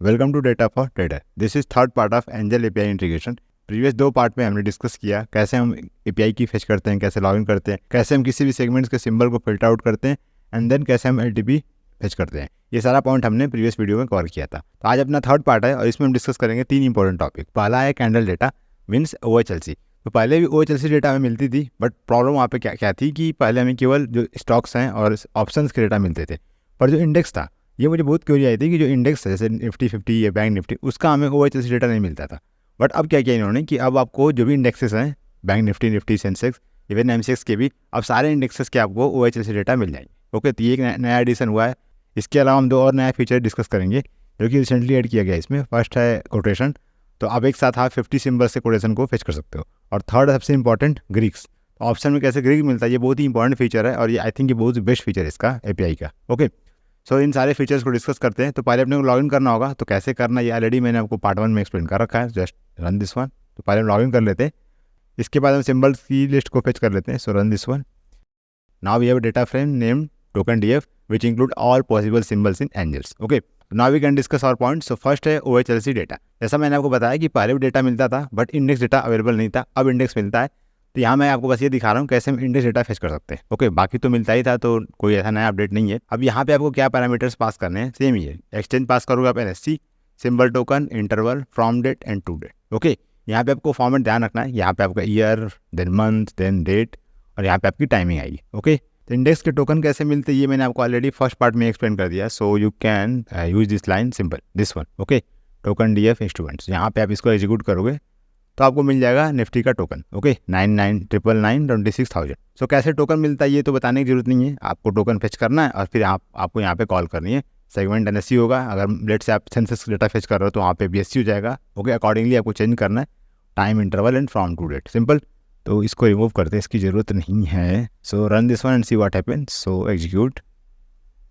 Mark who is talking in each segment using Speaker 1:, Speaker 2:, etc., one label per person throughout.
Speaker 1: Welcome to data for trader. This is third part of Angel API integration. Previous 2 part में हमने discuss किया कैसे हम API की फेच करते हैं, कैसे लॉगिन करते हैं, कैसे हम किसी भी सेगमेंट्स के सिंबल को फिल्टर आउट करते हैं एंड देन कैसे हम एलटीपी फेच करते हैं। ये सारा पॉइंट हमने प्रीवियस वीडियो में कवर किया था। तो आज अपना थर्ड पार्ट है और इसमें हम डिस्कस करेंगे 3 इंपॉर्टेंट टॉपिक। पहला है कैंडल डेटा मीन्स OHLC। तो पहले भी OHLC डेटा हमें मिलती थी, बट प्रॉब्लम वहाँ पे क्या थी कि पहले हमें केवल जो स्टॉक्स हैं और ऑप्शंस के डेटा मिलते थे, पर जो इंडेक्स था ये मुझे बहुत क्यूरी आई थी कि जो इंडेक्स है जैसे निफ्टी 50 या बैंक निफ्टी, उसका हमें OHLC डेटा नहीं मिलता था। बट अब क्या किया इन्होंने कि अब आपको जो भी इंडेक्सेस हैं, bank Nifty Sensex even MCX के भी, अब सारे इंडेक्सेस के आपको OHLC डेटा मिल जाएंगे। ओके, तो ये एक नया एडिशन हुआ है। इसके अलावा हम 2 और नया फीचर डिस्कस करेंगे जो कि रिसेंटली ऐड किया गया है इसमें। फर्स्ट है कोटेशन, तो आप एक साथ आप 50 सिंबल से कोटेशन को फेच कर सकते हो। और थर्ड सबसे इंपॉर्टेंट ग्रीक्स, ऑप्शन में कैसे ग्रीक मिलता है, ये बहुत ही इंपॉर्टेंट फीचर है और ये आई थिंक ये बहुत बेस्ट फीचर है इसका एपीआई का। ओके, सो इन सारे फीचर्स को डिस्कस करते हैं। तो पहले अपने को लॉगिन करना होगा, तो कैसे करना ये ऑलरेडी मैंने आपको पार्ट 1 में एक्सप्लेन कर रखा है। Just run this one. तो पहले हम लॉगिन कर लेते हैं, इसके बाद हम सिंबल्स की लिस्ट को फेच कर लेते हैं। So run this one. Now we have data frame name token DF which include all possible symbols in angels. Okay, now we can discuss our point. So first है OHLC डेटा। जैसा मैंने आपको बताया कि पहले भी डेटा मिलता था बट इंडेक्स डेटा अवेलेबल नहीं था, अब इंडेक्स मिलता है। तो यहाँ मैं आपको बस ये दिखा रहा हूँ कैसे हम इंडेक्स डेटा फेच कर सकते हैं। ओके, बाकी तो मिलता ही था, तो कोई ऐसा नया अपडेट नहीं है। अब यहाँ पे आपको क्या पैरामीटर्स पास करने हैं, सेम ही है। एक्सचेंज पास करोगे आप NSC, symbol token, interval, from date and to date. Okay, यहाँ पे आपको फॉर्मेट ध्यान रखना है। यहाँ पे आपका year, then month, then date और यहाँ पे आपकी टाइमिंग आएगी। ओके, तो इंडेक्स के टोकन कैसे मिलते हैं ये मैंने आपको ऑलरेडी फर्स्ट पार्ट में एक्सप्लेन कर दिया। सो you can use this line simple, this one. Okay, token DF instruments, यहाँ पे आप इसको एग्जीक्यूट करोगे तो आपको मिल जाएगा निफ्टी का टोकन। ओके, 99,999,26,000। सो कैसे टोकन मिलता है ये तो बताने की जरूरत नहीं है, आपको टोकन फेच करना है और फिर आपको यहाँ पे कॉल करनी है। सेगमेंट NSC होगा, अगर लेट से आप सेंसस डेटा फेच कर रहे हो तो वहाँ पे BSC हो जाएगा। ओके, अकॉर्डिंगली आपको चेंज करना है time, interval and from to date, simple. तो इसको रिमूव करते हैं, इसकी ज़रूरत नहीं है। So run this one and see what happens. So execute,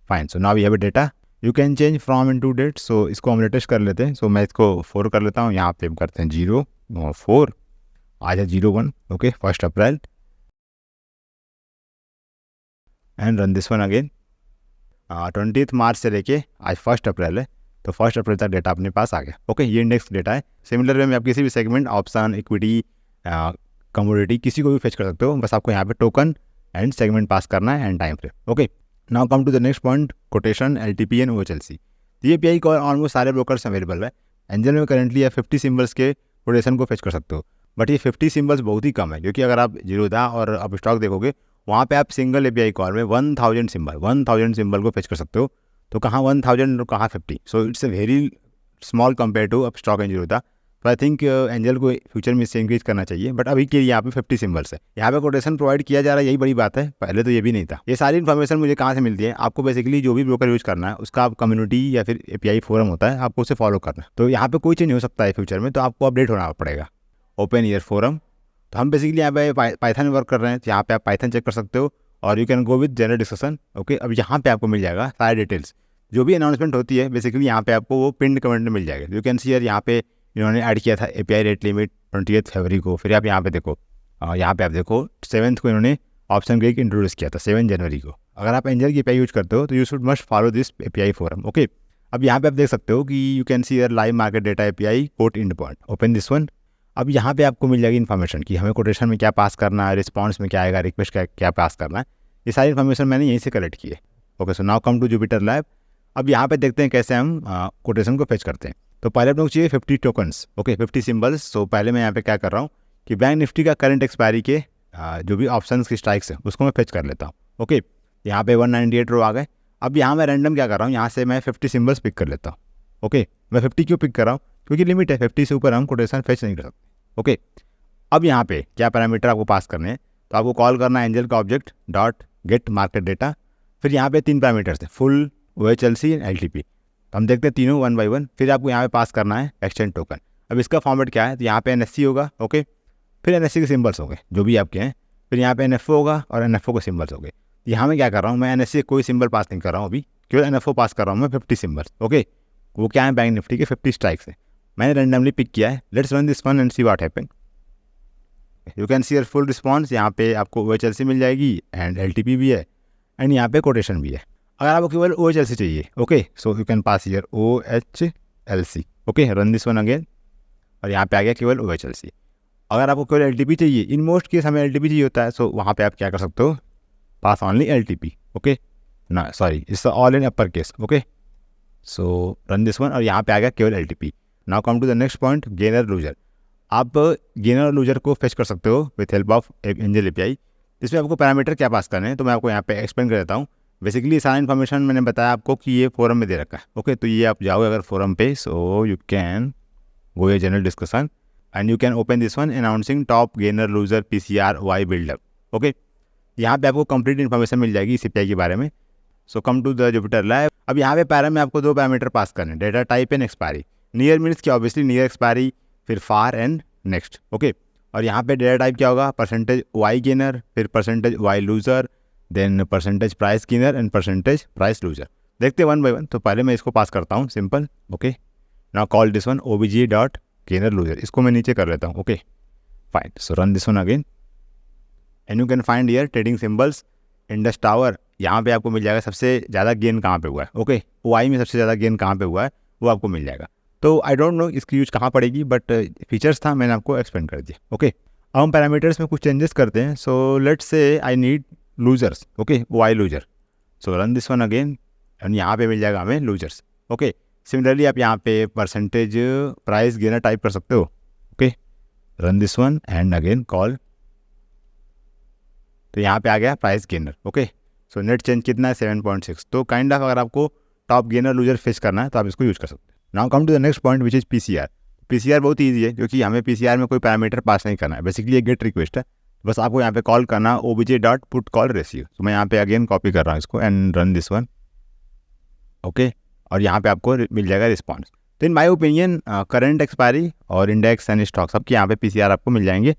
Speaker 1: fine. So now we have a data, you can change from in to date. So इसको हम लेटेस्ट कर लेते हैं। सो मैं इसको 4 कर लेता हूँ, यहाँ पे हम करते हैं 0 4, आज है 01। Okay, 1 April and run this one again. 20 मार्च से लेके आज 1 अप्रैल है, तो 1 अप्रैल तक डेटा अपने पास आ गया। ओके, ये इंडेक्स डेटा है। सिमिलर वे में आप किसी भी सेगमेंट, ऑप्शन, इक्विटी, कमोडिटी, किसी को भी फेच कर सकते हो। बस आपको यहाँ पे टोकन एंड सेगमेंट पास करना है and time frame. Okay, now come to the next point, quotation, LTP and OHLC। ये API को ऑलमोस्ट सारे ब्रोकर्स अवेलेबल है। एंजल में करंटली आप 50 सिंबल्स के कोटेशन को फेच कर सकते हो, बट ये 50 सिंबल्स बहुत ही कम है, क्योंकि अगर आप जीरोधा और आप स्टॉक देखोगे वहाँ पे आप सिंगल API कॉल में 1000 सिंबल को फेच कर सकते हो। तो कहाँ 1000 और कहाँ 50। So it's a very small compare to Upstox and Zerodha. तो आई थिंक एंजल को फ्यूचर में इससे इंक्रीज करना चाहिए, बट अभी के लिए यहाँ पे 50 सिंबल्स है, यहाँ पे कोटेशन प्रोवाइड किया जा रहा है, यही बड़ी बात है। पहले तो ये भी नहीं था। ये सारी इन्फॉर्मेशन मुझे कहाँ से मिलती है, आपको बेसिकली जो भी ब्रोकर यूज़ करना है उसका आप कम्युनिटी या फिर API फोरम होता है, आपको उसे फॉलो करना है। तो यहाँ पे कोई चेंज हो सकता है फ्यूचर में, तो आपको अपडेट होना पड़ेगा। ओपन ईयर फोरम, तो हम बेसिकली यहाँ पे पाइथन में वर्क कर रहे हैं, तो यहाँ पे आप पाइथन चेक कर सकते हो और you can go with general discussion. Okay, अब यहाँ पे आपको मिल जाएगा सारे डिटेल्स, जो भी अनाउंसमेंट होती है बेसिकली यहाँ पे आपको वो पिन्ड कमेंट में मिल जाएगा। यू कैन सी यार, यहाँ पे इन्होंने ऐड किया था API रेट लिमिट 28 फरवरी को। फिर आप यहाँ पे देखो, यहाँ पे आप देखो 7th को इन्होंने ऑप्शन ग्रीक इंट्रोड्यूस किया था 7 जनवरी को। अगर आप एंजल की API यूज करते हो तो you should must follow this API forum. Okay, अब यहाँ पे आप देख सकते हो कि यू कैन सी यार live market data API quote endpoint, open this one. अब यहाँ पे आपको मिल जाएगी इन्फॉर्मेशन कि हमें कोटेशन में क्या पास करना है, रिस्पॉन्स में क्या आएगा, रिक्वेस्ट क्या पास करना है। ये सारी इन्फॉर्मेशन मैंने यहीं से कलेक्ट की है। Okay, so now come to Jupyter lab. अब यहाँ पे देखते हैं कैसे हम कोटेशन को फेच करते हैं। तो पहले अपने को चाहिए 50 टोकन्स। Okay, 50 symbols. सो पहले मैं यहाँ पे क्या कर रहा हूँ कि बैंक निफ्टी का करंट एक्सपायरी के जो भी ऑप्शंस की स्ट्राइक्स है उसको मैं फेच कर लेता हूँ। ओके, यहाँ पे 198 रो आ गए। अब यहाँ मैं रैंडम क्या कर रहा हूँ, यहाँ से मैं 50 सिंबल्स पिक कर लेता हूँ। ओके, मैं 50 क्यों पिक कर रहा हूँ, क्योंकि लिमिट है, 50 से ऊपर हम कोटेशन फेच नहीं कर सकते। ओके, अब यहाँ पे क्या पैरामीटर आपको पास करने हैं, तो आपको कॉल करना है एंजल का object dot gate market data. फिर यहाँ पे 3 पैरामीटर्स हैं, फुल, OHLC एंड LTP। तो हम देखते हैं तीनों 1 by 1। फिर आपको यहाँ पे पास करना है एक्सचेंज टोकन। अब इसका फॉर्मेट क्या है, तो यहाँ पे NSC होगा। ओके, फिर NSC के सिंबल्स हो गए जो भी आपके हैं, फिर यहाँ पे NFO होगा और NFO के सिंबल्स हो गए। यहाँ मैं क्या कर रहा हूँ, मैं NSC कोई सिंबल पास नहीं कर रहा हूँ अभी, केवल NFO पास कर रहा हूँ मैं 50 सिंबल्स। ओके, वो क्या है, बैंक निफ्टी के 50 स्ट्राइक्स है, मैंने रैंडमली पिक किया है। Let's run this one and see what happen. You can see your full response, यहाँ पे आपको OHLC मिल जाएगी एंड LTP भी है एंड यहाँ पे कोटेशन भी है। अगर आपको केवल OHLC चाहिए, okay, so you can pass here OHLC OHLC। Okay, run this one again और यहाँ पे आ गया केवल OHLC। अगर आपको केवल LTP चाहिए, इन मोस्ट केस हमें LTP चाहिए होता है, सो वहाँ पे आप क्या कर सकते हो, पास ऑनली LTP। ओके ना, sorry, it's all in upper case. Okay, so run this one और यहाँ पे आ गया केवल LTP। Now come to the next point, gainer loser. आप गेनर और लूजर को फेच कर सकते हो with help of Angel API। इसमें आपको पैरामीटर क्या पास करने हैं, तो मैं आपको यहाँ पे एक्सप्लेन कर देता हूँ। बेसिकली सारा इन्फॉर्मेशन मैंने बताया आपको कि ये फोरम में दे रखा है। ओके, तो ये आप जाओगे अगर फोरम पे, so you can go a general discussion and you can open this one, announcing top gainer loser PCR Y buildup. Okay, यहाँ पे आपको कंप्लीट इन्फॉर्मेशन मिल जाएगी इस API के बारे में। So come to the Jupiter lab. अब यहाँ पे पैरा में आपको 2 पैरामीटर पास करने, data type and expiry. Near means क्या, ऑब्वियसली नियर एक्सपायरी, फिर फार एंड नेक्स्ट। ओके, और यहाँ पे डेटा टाइप क्या होगा, परसेंटेज Y गेनर, फिर percentage Y loser, then percentage price gainer and percentage price loser. देखते हैं वन बाय वन। तो पहले मैं इसको पास करता हूँ, simple. Okay, now call this one OBJ dot gainer loser. इसको मैं नीचे कर लेता हूँ। Okay fine, so run this one again and you can find here trading symbols, Indus tower. यहाँ पे आपको मिल जाएगा सबसे ज़्यादा गेन कहाँ पे हुआ है। ओके, वाई में सबसे ज़्यादा गेन कहाँ पे हुआ है वो आपको मिल जाएगा। तो आई डोंट नो इसकी यूज कहाँ पड़ेगी, बट फीचर्स था, मैंने आपको एक्सप्लेन कर दिया। ओके, अब हम पैरामीटर्स में कुछ चेंजेस करते हैं। So let's say I need losers. Okay, Y loser. So run this one again and यहाँ पे मिल जाएगा हमें लूजर्स। ओके, सिमिलरली आप यहाँ पे परसेंटेज प्राइस गेनर टाइप कर सकते हो। Okay, run this one and again call, तो यहाँ पे आ गया price gainer. Okay, so net change कितना है, 7.6। तो काइंड ऑफ अगर आपको टॉप गेनर लूजर फेच करना है तो आप इसको यूज कर सकते हैं। Now come to the next point which is PCR। PCR बहुत ईजी है क्योंकि हमें PCR में कोई पैरामीटर पास नहीं करना है, बेसिकली एक गेट रिक्वेस्ट है। बस आपको यहाँ पे कॉल करना OBJ dot put call ratio. तो मैं यहाँ पे अगेन कॉपी कर रहा हूँ इसको and run this one. Okay, और यहाँ पे आपको मिल जाएगा रिस्पॉन्स। तो इन माई ओपिनियन करंट एक्सपायरी और इंडेक्स एंड स्टॉक सबके यहाँ पे PCR आपको मिल जाएंगे।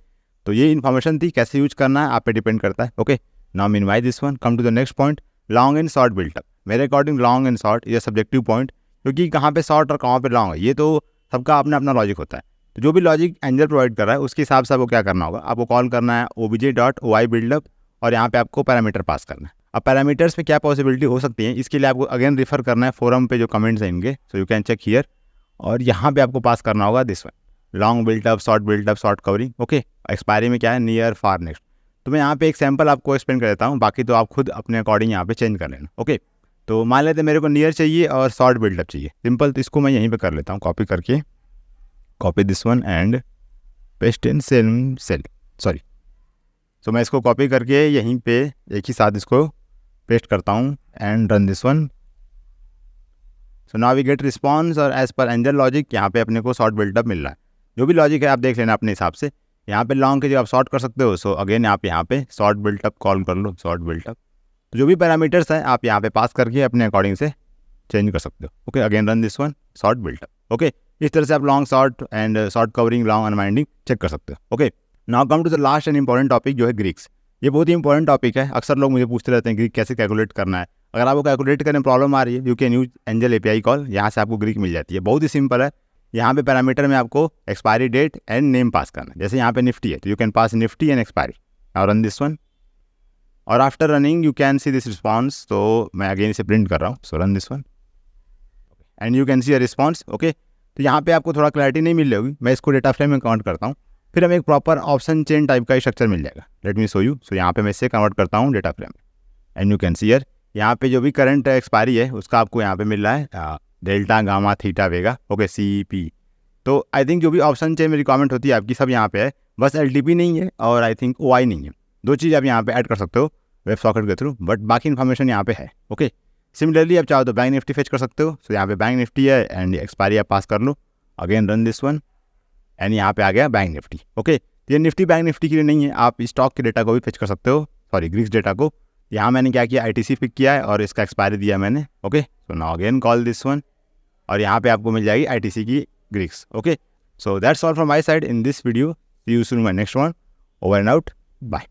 Speaker 1: तो ये इन्फॉर्मेशन थी, कैसे यूज करना है आप पे डिपेंड करता है। Okay, now minimize this one, come to the next point, long and short buildup. मेरे अकॉर्डिंग लॉन्ग एंड शॉर्ट ये सब्जेक्टिव पॉइंट, क्योंकि कहाँ पे शॉर्ट और कहाँ पे लॉन्ग है ये तो सबका अपना अपना लॉजिक होता है। तो जो भी लॉजिक एंजल प्रोवाइड कर रहा है उसके हिसाब से आपको क्या करना होगा, आपको कॉल करना है OBJ डॉट Y बिल्डअप और यहाँ पे आपको पैरामीटर पास करना है। अब पैरामीटर्स में क्या पॉसिबिलिटी हो सकती है, इसके लिए आपको अगेन रिफर करना है फोरम पे जो कमेंट्स हैं इनके, so you can check here. और यहाँ पे आपको पास करना होगा this one, long buildup, short covering. Okay, expiry में क्या है, नियर, फार, नेक्स्ट। तो मैं यहाँ पे एक सैम्पल आपको एक्सप्लेन कर देता हूँ, बाकी तो आप खुद अपने अकॉर्डिंग यहाँ पे चेंज कर लेना। ओके, तो मान लेते मेरे को नियर चाहिए और शॉर्ट बिल्डअप चाहिए, सिंपल। तो इसको मैं यहीं पे कर लेता हूँ, कॉपी करके, copy this one and paste in cell sorry. तो मैं इसको कॉपी करके यहीं पे एक ही साथ इसको पेस्ट करता हूँ and run this one. So now we get response और एज पर एंजल लॉजिक यहाँ पे अपने को शॉर्ट बिल्डअप मिल रहा है। जो भी लॉजिक है आप देख लेना अपने हिसाब से। यहाँ पे लॉन्ग के जो आप शॉर्ट कर सकते हो, सो अगेन आप यहाँ पे शॉर्ट बिल्टअप कॉल कर लो, शॉर्ट बिल्टअप। तो जो भी पैरामीटर्स हैं आप यहाँ पे पास करके अपने अकॉर्डिंग से चेंज कर सकते हो। Okay, again run this one, short buildup. Okay, इस तरह से आप long short and short covering, long unwinding check कर सकते हो। Okay, now come to the last and important topic जो है ग्रीक्स। ये बहुत ही इंपॉर्टेंट टॉपिक है, अक्सर लोग मुझे पूछते रहते हैं ग्रीक कैसे कैलकुलेट करना है। अगर आपको कैलकुलेट करने में प्रॉब्लम आ रही है, you can use angel API call, यहाँ से आपको ग्रीक मिल जाती है। बहुत ही सिंपल है। यहाँ पे पैरामीटर में आपको expiry date and name pass करना है। जैसे यहाँ पे निफ्टी है तो you can pass Nifty and expiry. Now run this one और after running you can see this response. तो मैं अगेन इसे प्रिंट कर रहा हूँ, so run this one and you can see a response. Okay, तो यहाँ पे आपको थोड़ा क्लैरिटी नहीं मिल रही होगी, मैं इसको डेटा फ्रेम में कन्वर्ट करता हूँ, फिर हमें एक प्रॉपर ऑप्शन चेन टाइप का स्ट्रक्चर मिल जाएगा। Let me show you. So यहाँ पे मैं इसे कन्वर्ट करता हूँ डेटा फ्रेम में and you can see here, यहाँ पे जो भी करंट एक्सपायरी है उसका आपको यहाँ पे मिल रहा है delta, gamma, theta, vega. Okay, CP। तो आई थिंक जो भी ऑप्शन चेन में रिक्वायरमेंट होती है आपकी सब यहाँ पे है, बस LTP नहीं है और आई थिंक OI नहीं है। 2 चीज़ आप यहाँ पे ऐड कर सकते हो वेब सॉकेट के थ्रू, बट बाकी इन्फॉर्मेशन यहाँ पे है। ओके, सिमिलरली आप चाहो तो बैंक निफ्टी फेच कर सकते हो। सो यहाँ पे बैंक निफ्टी है एंड एक्सपायरी आप पास कर लो, again run this one and यहाँ पे आ गया बैंक निफ्टी। ओके, ये निफ्टी बैंक निफ्टी के लिए नहीं है, आप स्टॉक के डेटा को भी फेच कर सकते हो, सॉरी ग्रीक्स डेटा को। यहाँ मैंने क्या किया, ITC पिक किया है और इसका एक्सपायरी दिया मैंने। Okay, so now again call this one और यहाँ पे आपको मिल जाएगी ITC की Greeks. Okay, so that's all from my side in this video. See you soon my next one. Over and out, bye.